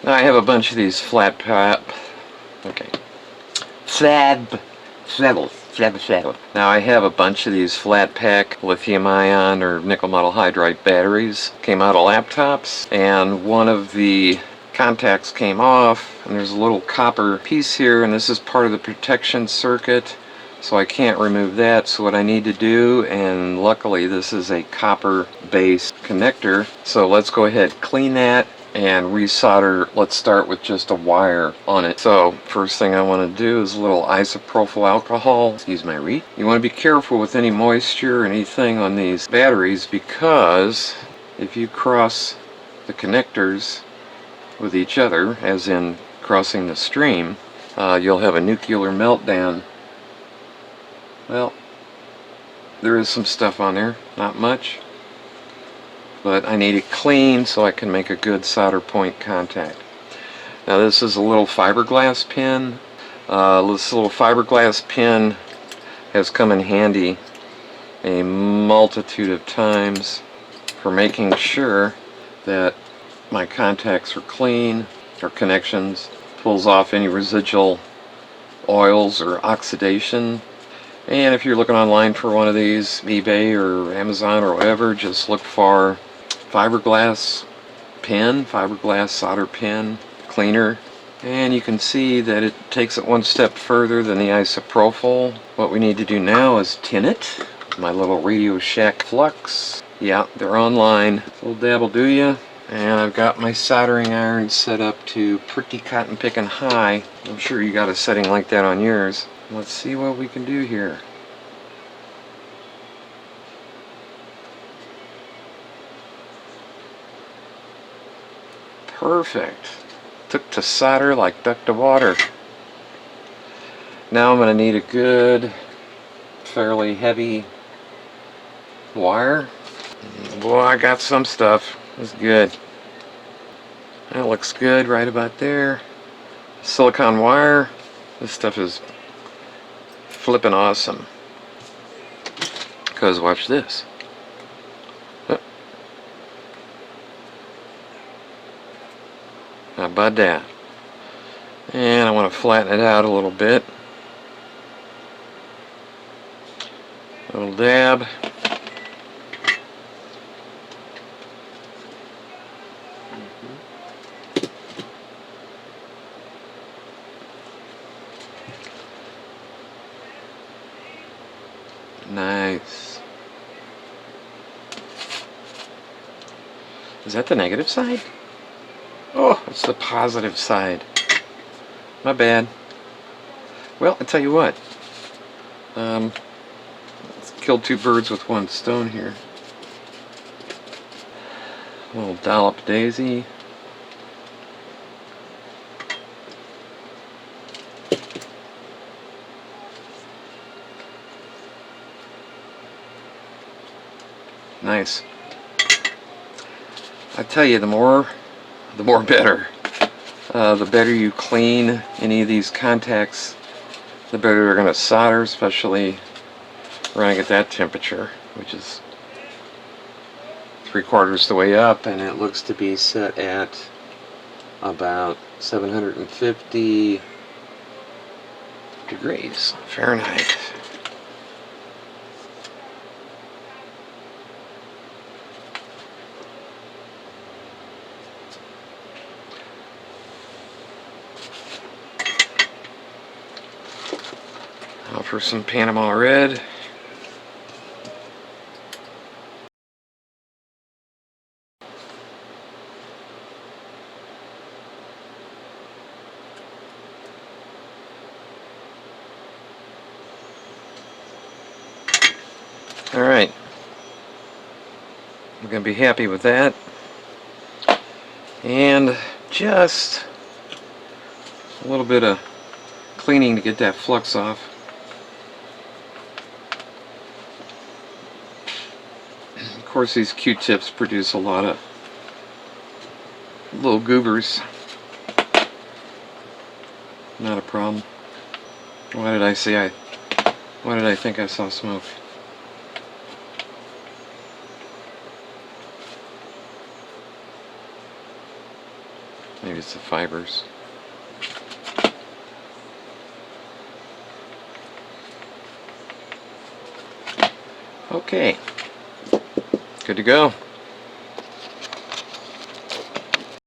Now I have a bunch of these flat pack. Okay. Now I have a bunch of these flat pack lithium ion or nickel metal hydride batteries. Came out of laptops, and one of the contacts came off, and there's a little copper piece here, and this is part of the protection circuit, so I can't remove that. So what I need to do, and luckily this is a copper based connector, so let's go ahead, clean that and resolder. Let's start with just a wire on it. So first thing I want to do is a little isopropyl alcohol. Excuse my read. You want to be careful with any moisture or anything on these batteries, because if you cross the connectors with each other, as in crossing the stream, you'll have a nuclear meltdown. Well, there is some stuff on there, not much, but I need it clean so I can make a good solder point contact. Now this is a little fiberglass pin. This little fiberglass pin has come in handy a multitude of times for making sure that my contacts are clean, or connections, pulls off any residual oils or oxidation. And if you're looking online for one of these, eBay or Amazon or whatever, just look for fiberglass pin, fiberglass solder pin cleaner, and you can see that it takes it one step further than the isopropyl. What we need to do now is tin it. My little Radio Shack flux. Yeah, they're online. A little dab will do ya. And I've got my soldering iron set up to pretty cotton picking high. I'm sure you got a setting like that on yours. Let's see what we can do here. Perfect. Took to solder like duck to water. Now I'm going to need a good, fairly heavy wire. Boy, I got some stuff. That's good. That looks good right about there. Silicone wire. This stuff is flipping awesome. Because watch this. How about that? And I want to flatten it out a little bit. A little dab. Nice. Is that the negative side? Oh, it's the positive side. My bad. Well, I tell you what. Let's kill two birds with one stone here. A little dollop daisy. Nice. I tell you, the more better. The better you clean any of these contacts, the better they're going to solder, especially running at that temperature, which is 3/4 the way up, and it looks to be set at about 750 degrees Fahrenheit. Now for some Panama red. Alright, I'm going to be happy with that. And just a little bit of cleaning to get that flux off. Of course, these Q-tips produce a lot of little goobers. Not a problem. Why did I think I saw smoke? Maybe it's the fibers. Okay, good to go.